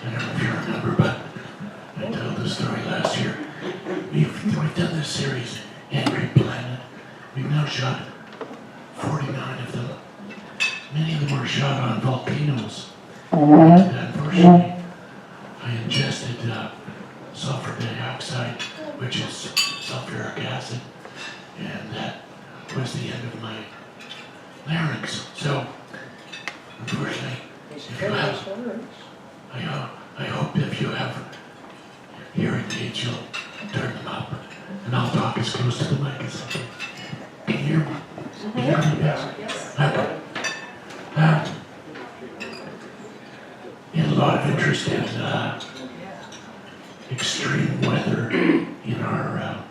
I don't know if you remember, but I told the story last year. We've done this series, Angry Planet. We've now shot 49 of them. Many of them were shot on volcanoes. And unfortunately, I ingested sulfur dioxide, which is sulfuric acid, and that was the end of my larynx. So, unfortunately, if you have, I hope if you have hearing aids, you'll turn them up, and I'll talk as close to the mic as I can. Can you hear me? Can you hear me? Yes. Okay. We had a lot of interest in extreme weather in our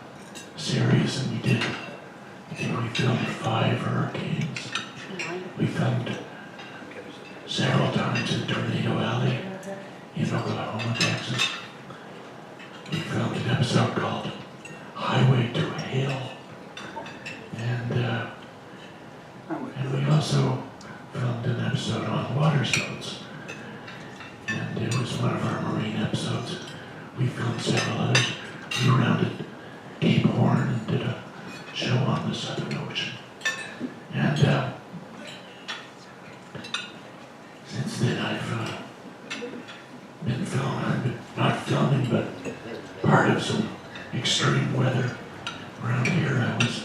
series, and we did. I think we filmed 5 hurricanes. We filmed several times in Tornado Alley in Oklahoma, Texas. We filmed an episode called Highway to Hell, and we also filmed an episode on Waterspouts, and it was one of our marine episodes. We filmed several others. We rounded Cape Horn and did a show on the Southern Ocean. And since then I've been not filming, but part of some extreme weather around here. I was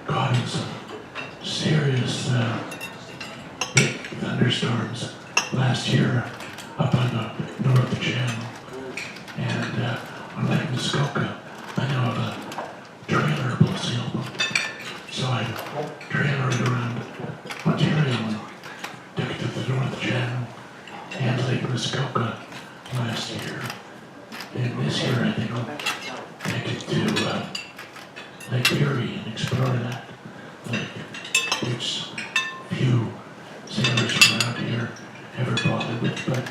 caught in some serious big thunderstorms last year up on the North Channel. And on Lake Muskoka, I now have a trailerable sailboat. So I trailered around Ontario and took it to the North Channel and Lake Muskoka last year. And this year I think I'll take it to Lake Erie and explore that lake, which few sailors from around here ever bothered with, but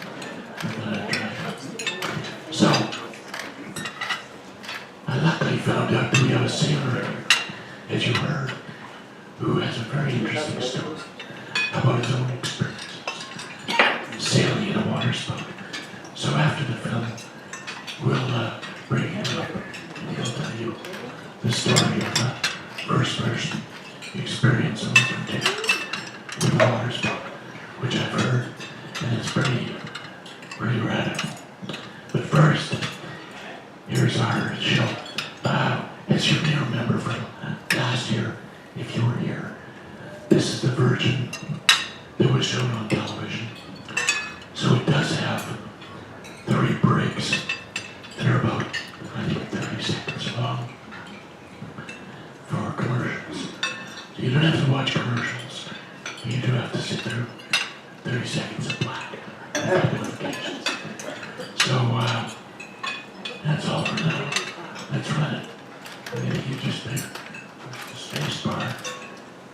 I'm glad I tried. So, I luckily found out that we have a sailor here, as you heard, who has a very interesting story about his own experiences sailing in a waterspout. So after the film, we'll bring him up and he'll tell you the story of the first person experience of with a waterspout, which I've heard, and it's pretty radical. But first, here's our show. As you may remember from last year, if you were here, this is the version that was shown on television. So it does have 3 breaks. They're about, I think, 30 seconds long for commercials. So you don't have to watch commercials. You do have to sit through 30 seconds of black notifications. So that's all for now. Let's run it. And if you just hit the space bar,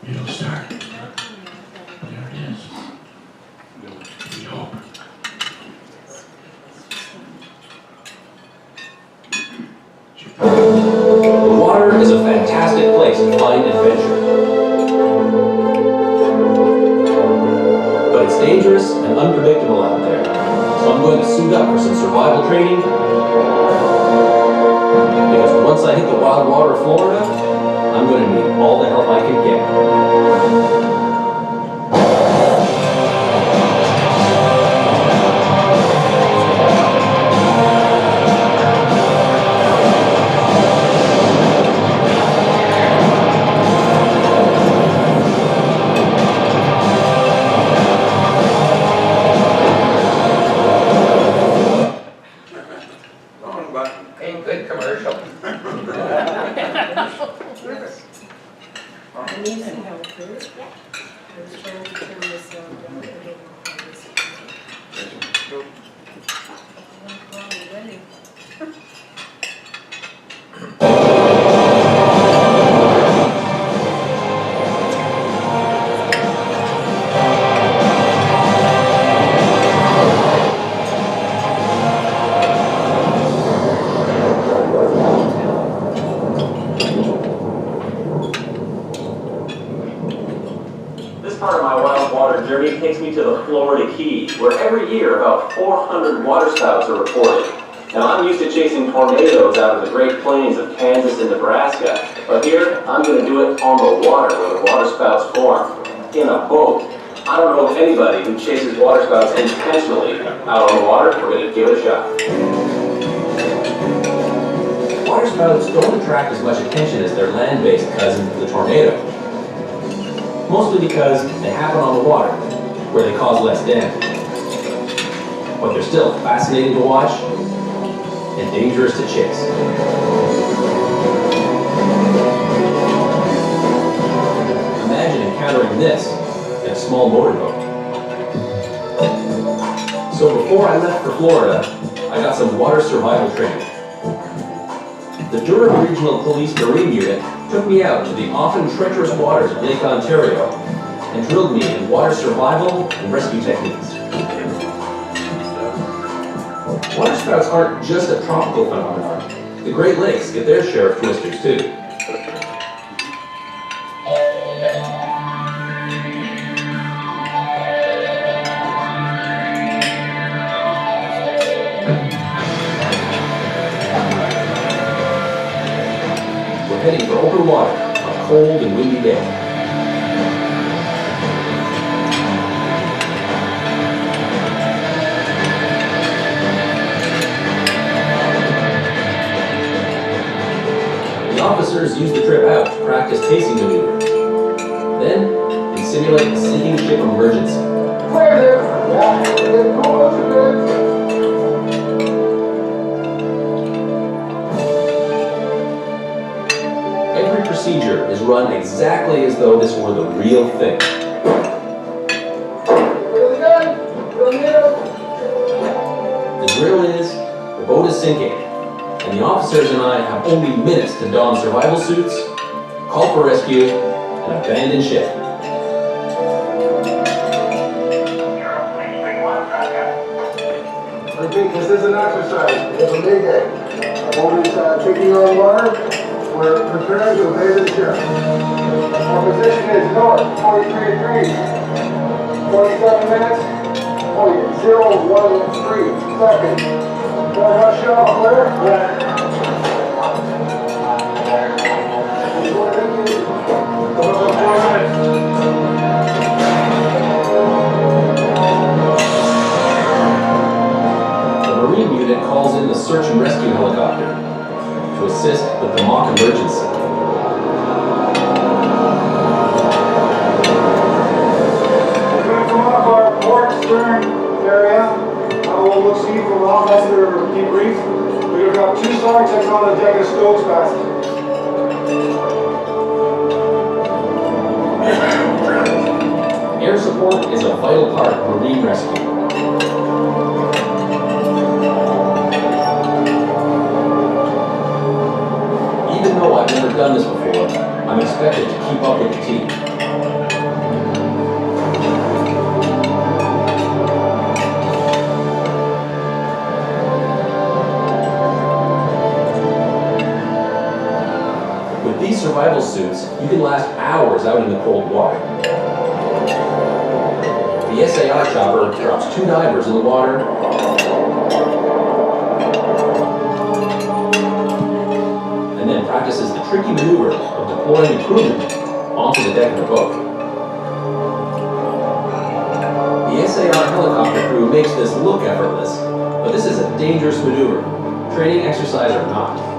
it'll start. There it is. We hope. The water is a fantastic place to find adventure. But it's dangerous and unpredictable out there. So I'm going to suit up for some survival training. Because once I hit the wild water of Florida, I'm going to need all the help I can get. Journey takes me to the Florida Keys, where every year about about 400 waterspouts are reported. Now, I'm used to chasing tornadoes out of the Great Plains of Kansas and Nebraska, but here, I'm going to do it on the water where the waterspouts form, in a boat. I don't know of anybody who chases waterspouts intentionally out on the water. We're going to give it a shot. Waterspouts don't attract as much attention as their land-based cousins, the tornado. Mostly because they happen on the water, where they cause less damage. But they're still fascinating to watch and dangerous to chase. Imagine encountering this in a small motorboat. So before I left for Florida, I got some water survival training. The Durham Regional Police Marine Unit took me out to the often treacherous waters of Lake Ontario and drilled me in water survival and rescue techniques. Waterspouts aren't just a tropical phenomenon. The Great Lakes get their share of twisters too. We're heading for open water on a cold and windy day. Officers use the trip out to practice pacing maneuvers. Then, they simulate a sinking ship emergency. Clear there! Yeah, get cool as a bit. Every procedure is run exactly as though this were the real thing. Really good? Really good? The drill is, the boat is sinking, and the officers and I have only minutes to don survival suits, call for rescue, and abandon ship. Repeat, this is an exercise. It's a big day. The boat is taking on water. We're preparing to obey the ship. Our position is north, 43 degrees. 27 minutes, 0.013 seconds. Rush off clear. The Marine unit calls in the search and rescue helicopter to assist with the mock emergency. We're going to come off our port stern area. We'll look see for long after debrief. We've got 2 sergeants on the deck of Stokes basket. Air support is a vital part of marine rescue. Even though I've never done this before, I'm expected to keep up with the team. With these survival suits, you can last hours out in the cold water. The SAI chopper drops 2 divers in the water and then practices the tricky maneuver of deploying the crewman onto the deck of the boat. The SAR helicopter crew makes this look effortless, but this is a dangerous maneuver. Training exercise or not.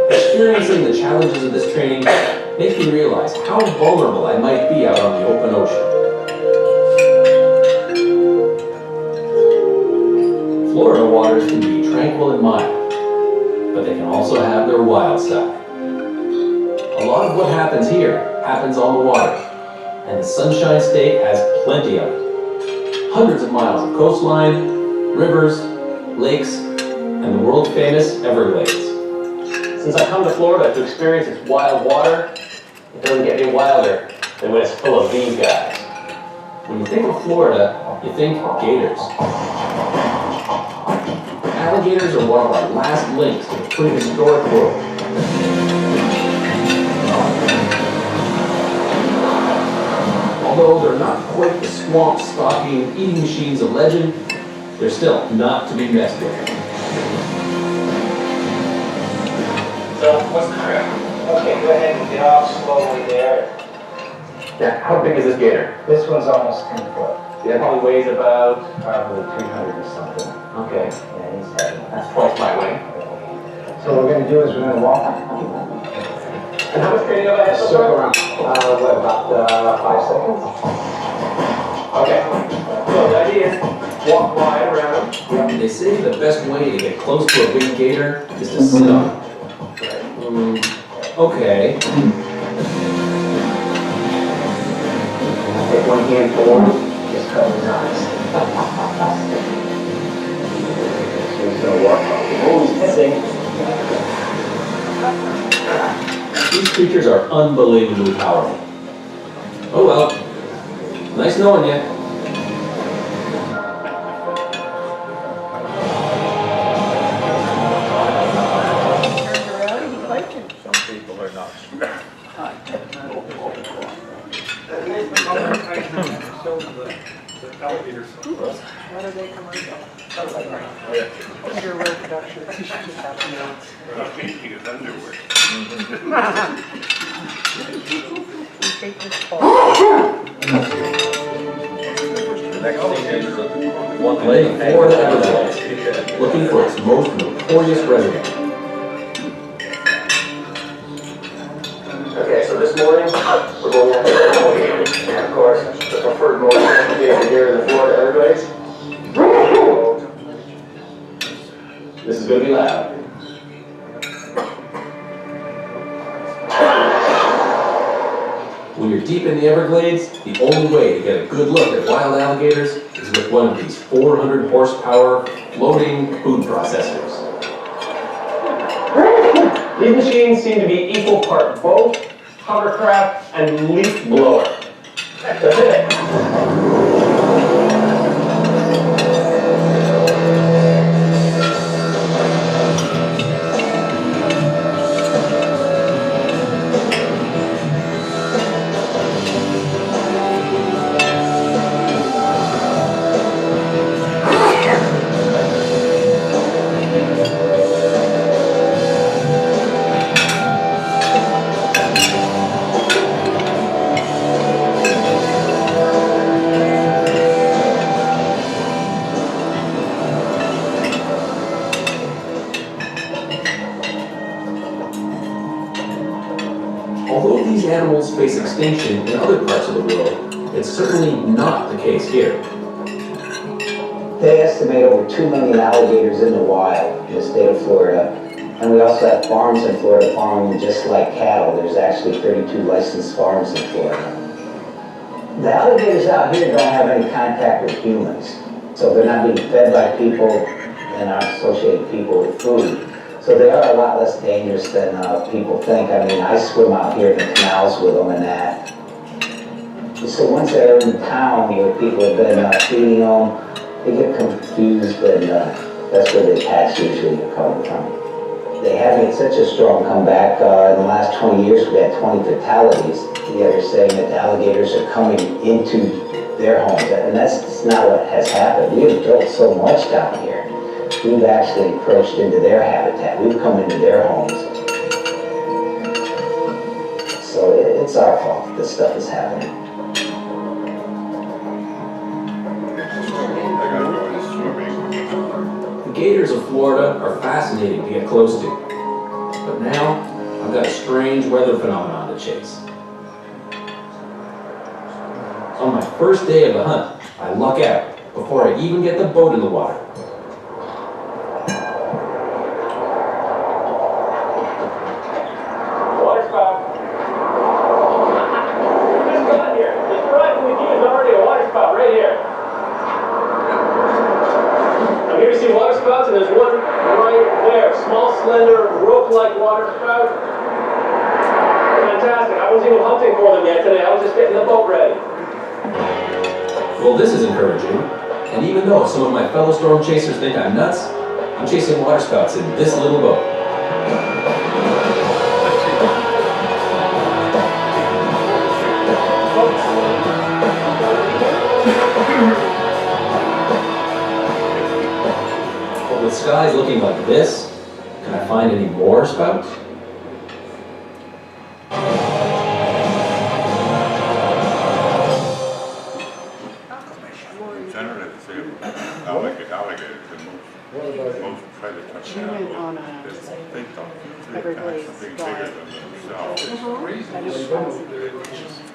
Experiencing the challenges of this training makes me realize how vulnerable I might be out on the open ocean. Florida waters can be tranquil and mild, but they can also have their wild side. A lot of what happens here happens on the water, and the Sunshine State has plenty of it. Hundreds of miles of coastline, rivers, lakes, and and the world-famous Everglades. Since I come to Florida to experience its wild water, it doesn't get any wilder than when it's full of these guys. When you think of Florida, you think gators. Alligators are one of our last links to the prehistoric world. Although they're not quite the swamp-stalking, eating machines of legend, they're still not to be messed with. So, what's the trip? Okay, go ahead and get off slowly there. Now, how big is this gator? This one's almost 10 foot. It probably weighs about... Probably 300 or something. Okay, Yeah, he's heavy. that's twice my weight. So what we're going to do is we're going to walk. And how much training have I had so far? Circle around. About 5 seconds? Okay. So the idea is walk wide around. They say the best way to get close to a big gator is to sit on it. Okay. Take one hand forward, just cover his eyes. So he's going to walk. Oh, he's hissing. These creatures are unbelievably powerful. Oh well. Nice knowing you. Some people are not. How do they come out? Peter Rowe Productions. You should just have them notes. We're not making his underwear. We take this call. One leg for the Everglades, looking for its most notorious resident. Okay, so this morning, we're going after the alligator. And of course, the preferred mode of transportation here in the Florida Everglades. This is going to be loud. When you're deep in the Everglades, the only way to get a good look at wild alligators is with one of these 400 horsepower floating food processors. These machines seem to be equal part boat, hovercraft, and leaf blower. That's it. Although these animals face extinction in other parts of the world, it's certainly not the case here. They estimate over 2 million alligators in the wild in the state of Florida. And we also have farms in Florida farming just like cattle. There's actually 32 licensed farms in Florida. The alligators out here don't have any contact with humans. So they're not being fed by people and aren't associating people with food. So they are a lot less dangerous than people think. I mean, I swim out here in the canals with them and that. So once they're in town where people have been feeding them, they get confused, and that's where the attacks usually are coming from. They have made such a strong comeback. In the last 20 years, we had 20 fatalities. Yet they're saying that the alligators are coming into their homes, and that's not what has happened. We have built so much down here. We've actually approached into their habitat. We've come into their homes. So it's our fault this stuff is happening. The gators of Florida are fascinating to get close to. But now, I've got a strange weather phenomenon to chase. On my first day of the hunt, I luck out before I even get the boat in the water. Waterspout. Who's got here? Just arriving with you is already a waterspout right here. I'm here to see waterspouts, and there's one right rope-like water spout? Fantastic. I wasn't even hunting for them yet today. I was just getting the boat ready. Well, this is encouraging. And even though some of my fellow storm chasers think I'm nuts, I'm chasing waterspouts in this little boat. Well, with skies looking like this, can I find any more spouts? Generally, the same alligators, the most predators. She went on a They don't usually Everglades attack something drive. bigger than themselves. that is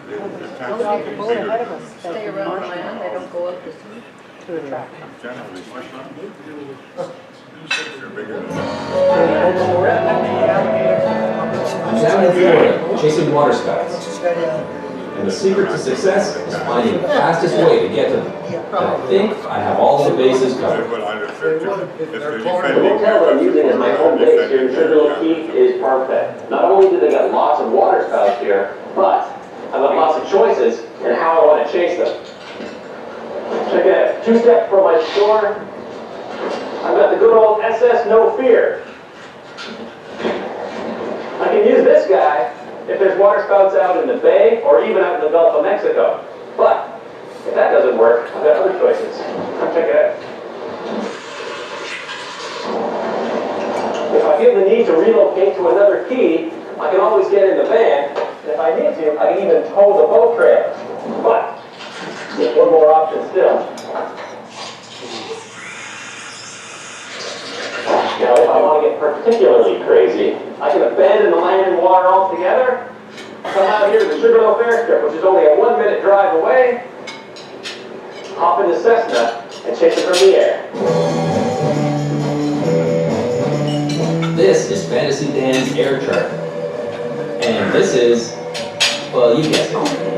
They Those attack are the something boat bigger ahead of than us. themselves. Stay around land, they don't go up the sea to attract them. Generally speaking, if you're bigger than I'm down in Florida, chasing waterspouts. And the secret to success is finding the fastest way to get to them. And I think I have all the bases covered. well, under 50, if they're The defending. hotel that I'm using as my home base here in Sugarloaf Key is perfect. Not only do they got lots of water spouts here, but I've got lots of choices in how I want to chase them. Check it out. 2 steps from my store. I've got the good old SS No Fear. I can use this guy if there's waterspouts out in the bay or even out in the Gulf of Mexico. But if that doesn't work, I've got other choices. Check it out. If I feel the need to relocate to another key, I can always get in the van. And if I need to, I can even tow the boat trailer. But there's one more option still. Now, if I want to get particularly crazy, I can abandon the land and water altogether, come out here to the Sugarloaf Airstrip, which is only a 1-minute drive away, hop in the Cessna, and chase it from the air. This is Fantasy Dan's air chart. And this is, well, you guessed it.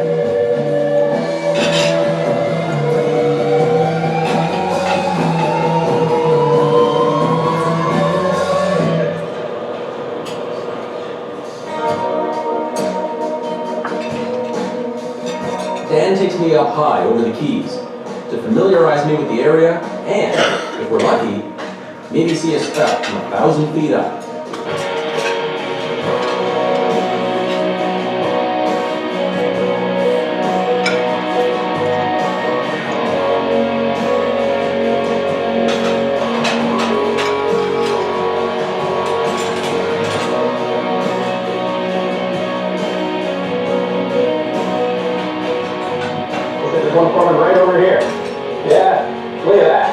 Dan takes me up high over the keys to familiarize me with the area and, if we're lucky, maybe see a spout from 1,000 feet up. There's one forming right over here. Yeah, look at that.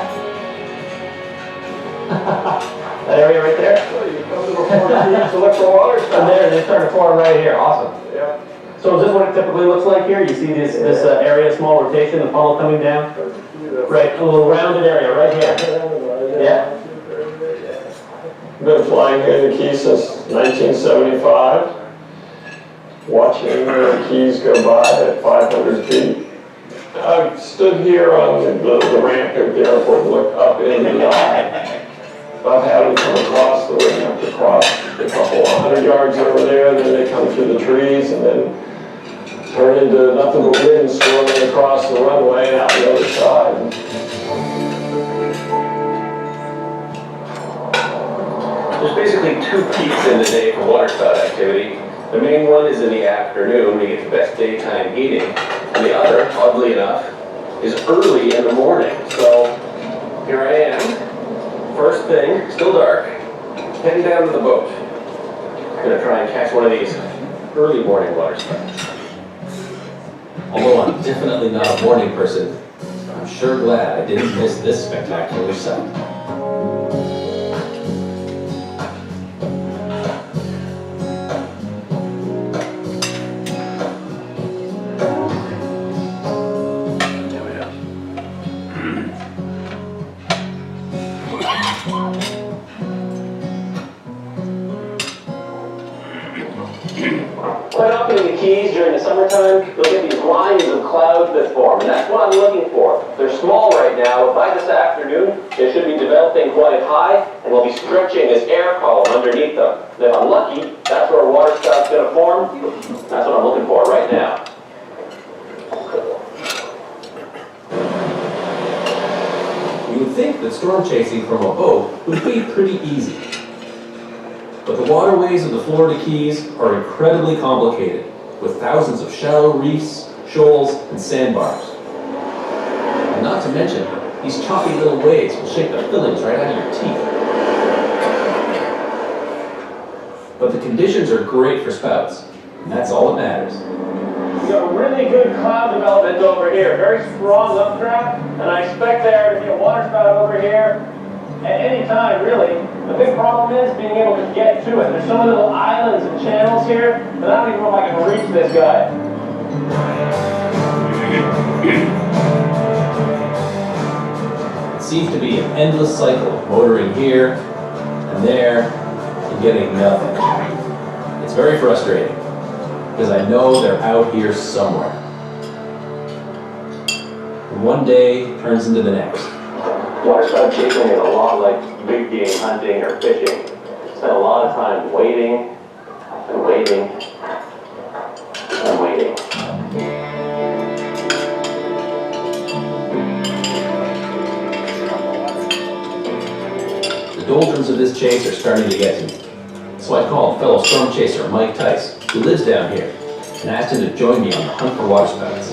That area right there? You come to the 4 keys to look for water And spout. there, they start to form right here. Awesome. Yeah. So is this what it typically looks like here? You see this area, small rotation, the funnel coming down? Right, a little rounded area right here. Yeah. Been flying here in the Keys since 1975. Watching the Keys go by at 500 feet. I've stood here on the ramp at the airport and looked up into the eye. I've had them come across the ramp, across a couple 100 yards over there, then they come through the trees and then turn into nothing but wind swirling across the runway and out the other side. There's basically 2 peaks in the day for waterspout activity. The main one is in the afternoon, we get the best daytime heating. And the other, oddly enough, is early in the morning. So here I am, first thing, still dark, heading down to the boat. Gonna try and catch one of these early morning waterspouts. Although I'm definitely not a morning person, I'm sure glad I didn't miss this spectacular sight. Quite often in the Keys during the summertime, you'll get these lines of clouds that form, and that's what I'm looking for. They're small right now, but by this afternoon, they should be developing quite high, and we'll be stretching this air column underneath them. And if I'm lucky, that's where a waterspout's going to form. That's what I'm looking for right now. You would think that storm chasing from a boat would be pretty easy. But the waterways of the Florida Keys are incredibly complicated, with thousands of shallow reefs, shoals, and sandbars. And not to mention, these choppy little waves will shake the fillings right out of your teeth. But the conditions are great for spouts, and that's all that matters. We've got a really good cloud development over here, very strong updraft, and I expect there to be a waterspout over here at any time, really. The big problem is being able to get to it. There's so many little islands and channels here that I don't even know if I can reach this guy. It seems to be an endless cycle of motoring here and there and getting nothing. It's very frustrating, because I know they're out here somewhere. And one day turns into the next. Waterspout chasing is a lot like big game hunting or fishing. Spend a lot of time waiting and waiting and waiting. The doldrums of this chase are starting to get to me. So I called fellow storm chaser Mike Tice, who lives down here, and asked him to join me on the hunt for waterspouts.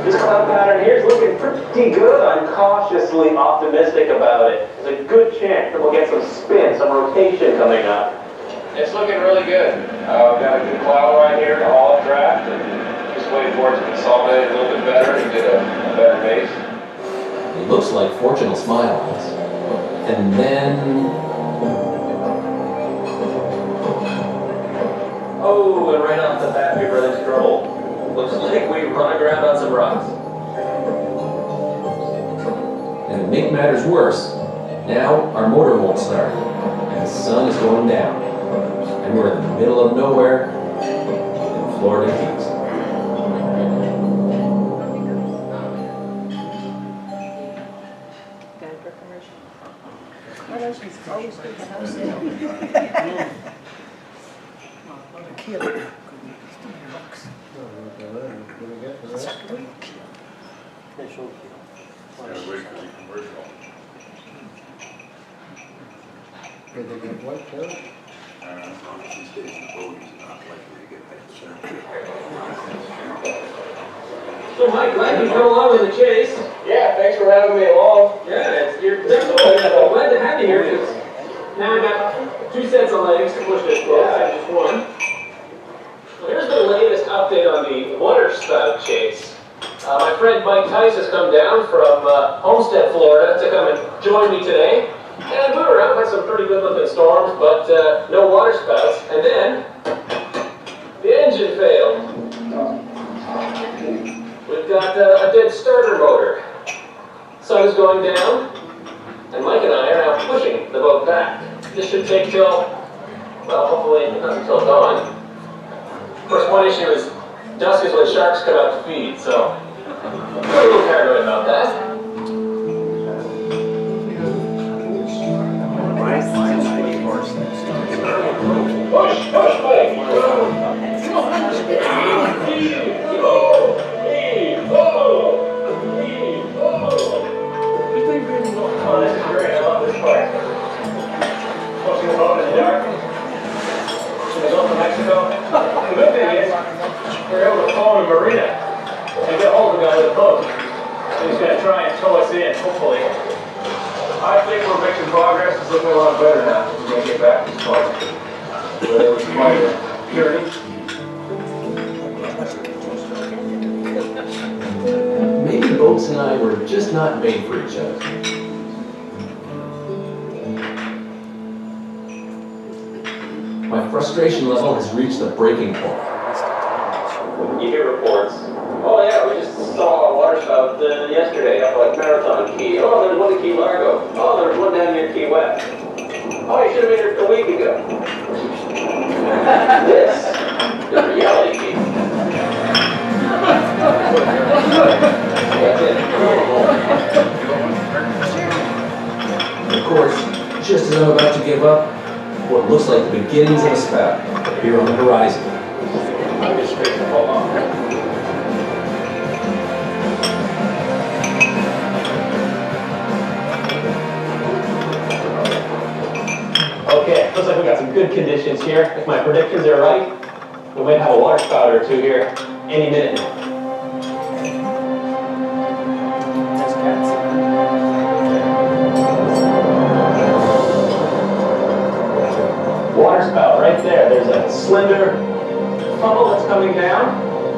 This cloud pattern here is looking pretty good. I'm cautiously optimistic about it. There's a good chance that we'll get some spin, some rotation coming up. It's looking really good. We've got a good cloud right here, all updraft, and just waiting for it to consolidate a little bit better and get a better base. It looks like fortune will smile on us. And then... Oh, and right off the bat, we run into trouble. Looks like we run aground on some rocks. And to make matters worse, now our motor won't start, and the sun is going down, and we're in the middle of nowhere in the Florida Keys. Got a commercial. What else is always good to have said? Gotta wait for the commercial. Did they get what, Joe? So Mike, glad you come along with the chase. Yeah, thanks for having me along. Yeah, you're definitely glad to have you here, because now I got two sets of legs to push this boat, not just one. Well, here's the latest update on the waterspout chase. My friend Mike Tice has come down from Homestead, Florida, to come and join me today. And we were out, had some pretty good looking storms, but no waterspouts. And then the engine failed. We've got a dead starter motor. Sun is going down, and Mike and I are now pushing the boat back. This should take till, well, hopefully not until dawn. Of course, one issue is dusk is when sharks come out to feed, so I'm a little paranoid about that. Push, Mike! Oh, this is great. I love this place. Pushing the boat in the dark. In the Gulf of Mexico. The good thing is, we're able to phone a marina and get hold of the guy with the boat. So he's going to try and tow us in, hopefully. I think we're making progress. It's looking a lot better now. We're going to get back to this point. But it was quite a journey. Maybe boats and I were just not made for each other. My frustration level has reached the breaking point. You hear reports. Oh yeah, we just saw a waterspout yesterday up like Marathon Key. Oh, there's one in Key Largo. Oh, there's one down near Key West. Oh, you should have been here a week ago. This is reality TV. That's it. Of course, just as I'm about to give up, what looks like the beginnings of a spout appear on the horizon. I'm just straight to hold on. Okay, looks like we got some good conditions here. If my predictions are right, we might have a waterspout or two here any minute. Waterspout right there. There's a slender funnel that's coming down.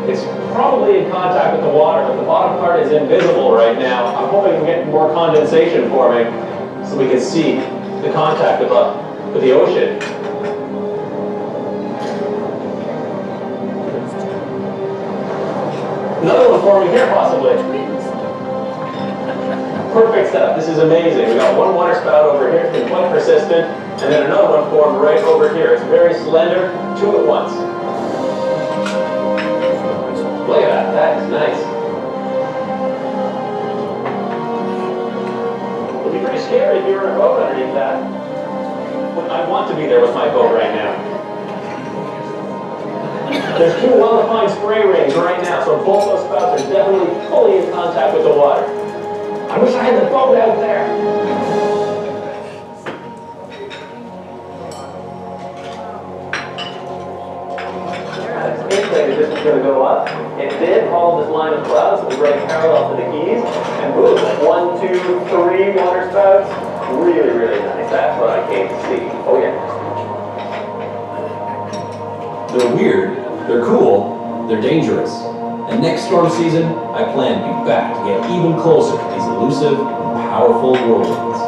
It's probably in contact with the water, but the bottom part is invisible right now. I'm hoping we get more condensation forming so we can see the contact with the ocean. Another one forming here, possibly. Perfect setup. This is amazing. We got one waterspout over here, it's been quite persistent, and then another one formed right over here. It's very slender, two at once. Look at that. That is nice. It'd be pretty scary if you were in a boat underneath that. I want to be there with my boat right now. There's two well-defined spray rings right now, so both those spouts are definitely fully in contact with the water. I wish I had the boat out there. This is going to go up. It did follow this line of clouds that was right parallel to the keys, and boom, 1, 2, 3 waterspouts. Really, really nice. That's what I came to see. Oh yeah. They're weird, they're cool, they're dangerous. And next storm season, I plan to be back to get even closer to these elusive and powerful whirlwinds.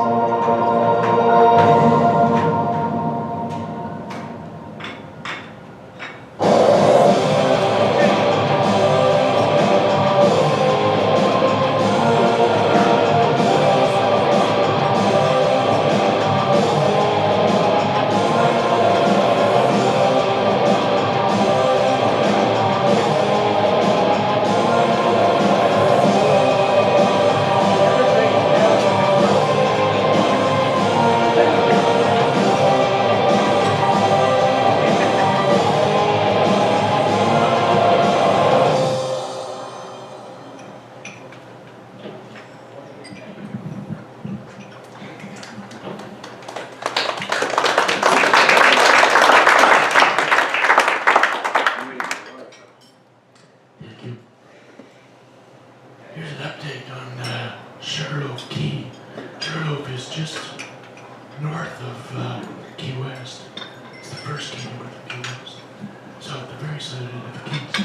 Here's an update on Sugarloaf Key. Sugarloaf is just north of Key West. It's the first key north of Key West. So at the very southern end of the Keys.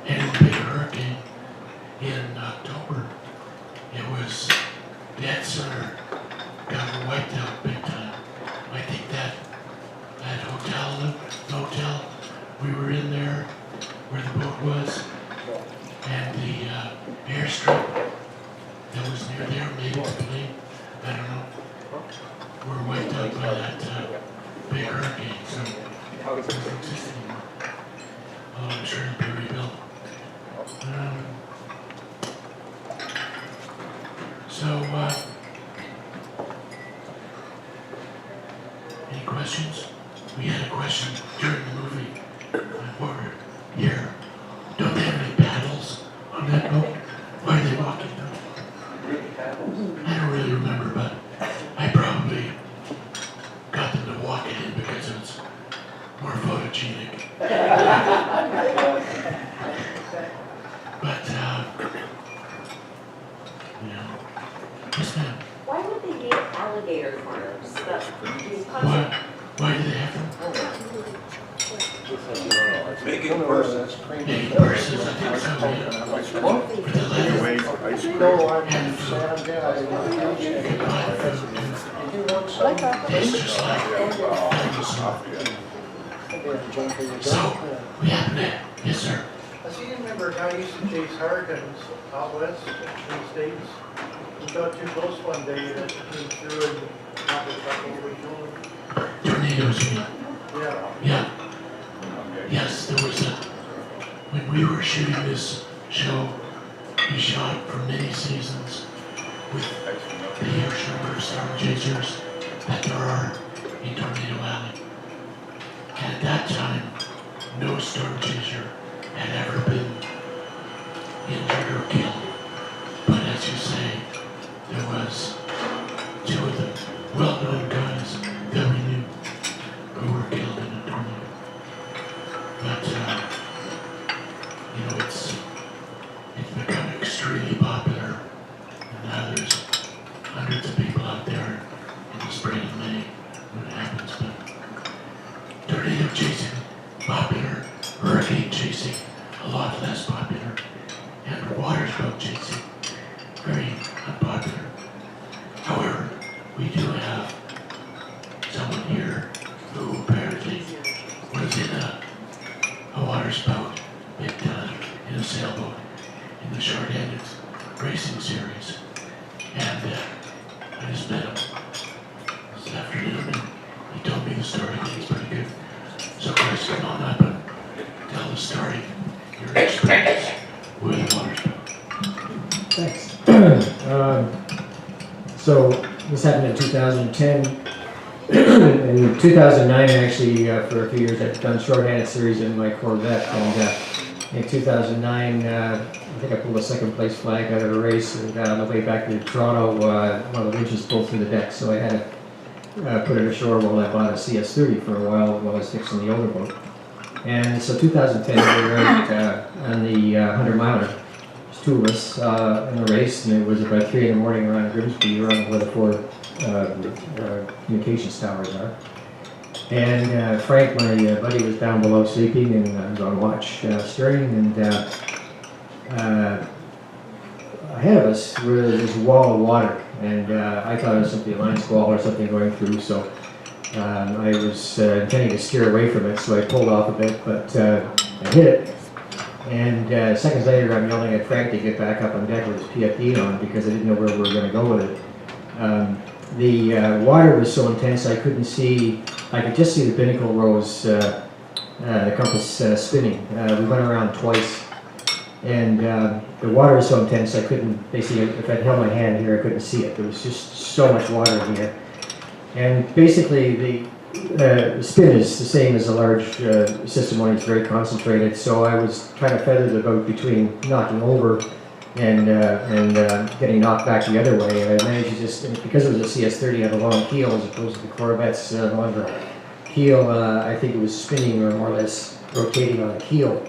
And in the big hurricane in October, it was dead center. Got wiped out big time. I think that hotel, we were in there where the boat was, and the airstrip that was near there, maybe the plane, I don't know, were wiped out by that big hurricane, so it doesn't exist anymore. I'm sure it'll be rebuilt. Any questions? We had a question during the movie. We're here. Don't they have any paddles on that boat? Why are they walking them? I don't really remember, but I probably got them to walk it in because it's more photogenic. But, yes ma'am. Why would they need alligator farms? Why do they have them? Making purses. Making purses, I think so, yeah. For the leather. And the food. You can buy the food too. Tastes just like dinosaur. So, we happen to, yes sir, I see you remember a guy used to chase hurricanes out west in the States. He got too close one day that came through and knocked it back over his shoulder. tornadoes, you mean? Yeah. Yeah. Yes, there was a, when we were shooting this show, we shot for many seasons with the huge number of storm chasers that there are in Tornado Alley. And at that time, no storm chaser had ever been injured or killed. But as you say, there was two of the well-known guys that we knew who were killed in a tornado. But, it's become extremely popular, and now there's hundreds of people out there in the spring and May when it happens. But tornado chasing, popular. Hurricane chasing, a lot less popular. And waterspout chasing, very unpopular. However, we do have someone here who apparently was in a waterspout, big time, in a sailboat, in the short-handed racing series. And I just met him this afternoon, and he told me the story, and it's pretty good. So Chris, come on up and tell the story, your experience with a waterspout. Thanks. So this happened in 2010. In 2009, actually, for a few years, I've done short-handed series in my Corvette. And in 2009, I think I pulled a second place flag out of a race. And on the way back to Toronto, one of the winches pulled through the deck, so I had to put it ashore while I bought a CS30 for a while I was fixing the older boat. And so 2010, we were out on the 100-miler. There's two of us in the race, and it was about 3 in the morning around Grimsby, around where the 4 communications towers are. And Frank, my buddy, was down below sleeping, and I was on watch steering, and ahead of us was this wall of water, and I thought it was simply a line squall or something going through, so I was intending to steer away from it, so I pulled off a bit, but I hit it. And seconds later, I'm yelling at Frank to get back up on deck with his PFD on because I didn't know where we were going to go with it. The water was so intense I couldn't see, I could just see the binnacle rose, the compass spinning. We went around twice, and the water was so intense I couldn't, basically, if I'd held my hand here, I couldn't see it. There was just so much water in here. And basically, the spin is the same as a large system when it's very concentrated, so I was trying to feather the boat between knocking over and getting knocked back the other way. And I managed to just, because it was a CS30, had a long keel as opposed to the Corvette's longer keel. I think it was spinning or more or less rotating on the keel.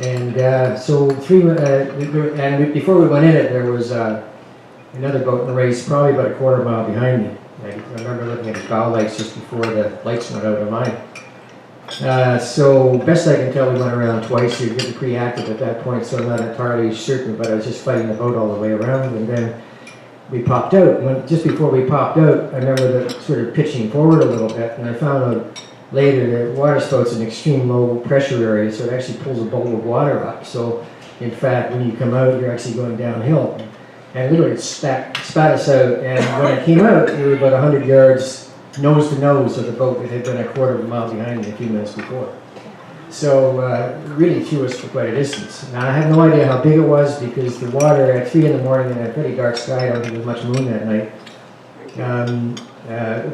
And so before we went in it, there was another boat in the race, probably about a quarter mile behind me. I remember looking at the bow lights just before the lights went out of mine. So best I can tell, we went around twice. You're getting pretty active at that point, so I'm not entirely certain, but I was just fighting the boat all the way around, and then we popped out. Just before we popped out, I remember the sort of pitching forward a little bit, and I found out later that waterspout's an extreme low pressure area, so it actually pulls a bowl of water up. So in fact, when you come out, you're actually going downhill. And literally spat us out, and when it came out, we were about 100 yards nose to nose of the boat that had been a quarter of a mile behind me a few minutes before. So really threw us for quite a distance. Now I have no idea how big it was because the water at 3 in the morning in a pretty dark sky, I don't think there was much moon that night,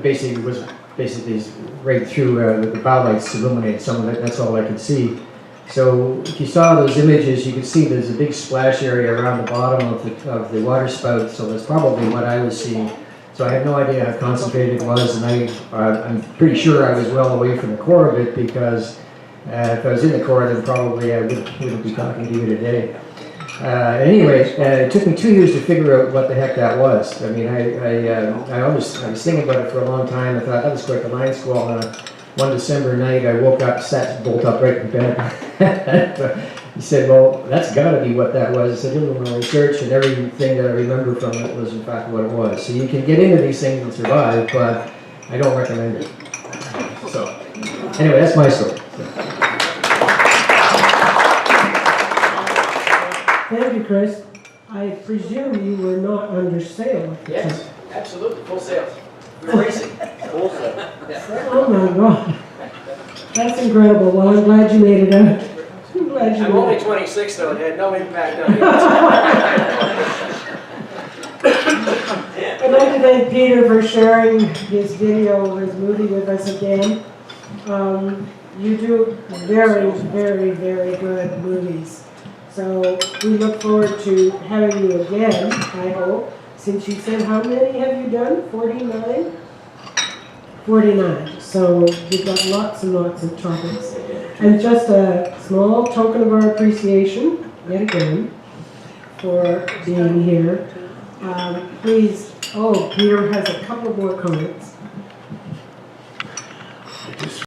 basically was right through the bow lights illuminated some of it. That's all I could see. So if you saw those images, you could see there's a big splash area around the bottom of the water spout, so that's probably what I was seeing. So I have no idea how concentrated it was, and I'm pretty sure I was well away from the core of it because if I was in the core, then probably I wouldn't be talking to you today. Anyway, it took me 2 years to figure out what the heck that was. I mean, I was thinking about it for a long time. I thought that was quite the line squall. One December night, I woke up, sat bolt upright in bed. He said, well, that's got to be what that was. I did a little research, and everything that I remember from it was, in fact, what it was. So you can get into these things and survive, but I don't recommend it. So, anyway, that's my story. Thank you, Chris. I presume you were not under sail. Yes, absolutely, full sails. We're racing. Full sail. Oh my God. That's incredible. Well, I'm glad you made it out. I'm glad you I'm made only it. 26, so it had no impact on me. I'd like to thank Peter for sharing his video, his movie with us again. You do very, very, very good movies. So we look forward to having you again, I hope. Since you said, how many have you done? 49? 49. So we've got lots and lots of topics. And just a small token of our appreciation, yet again, for being here. Please, Peter has a couple more comments.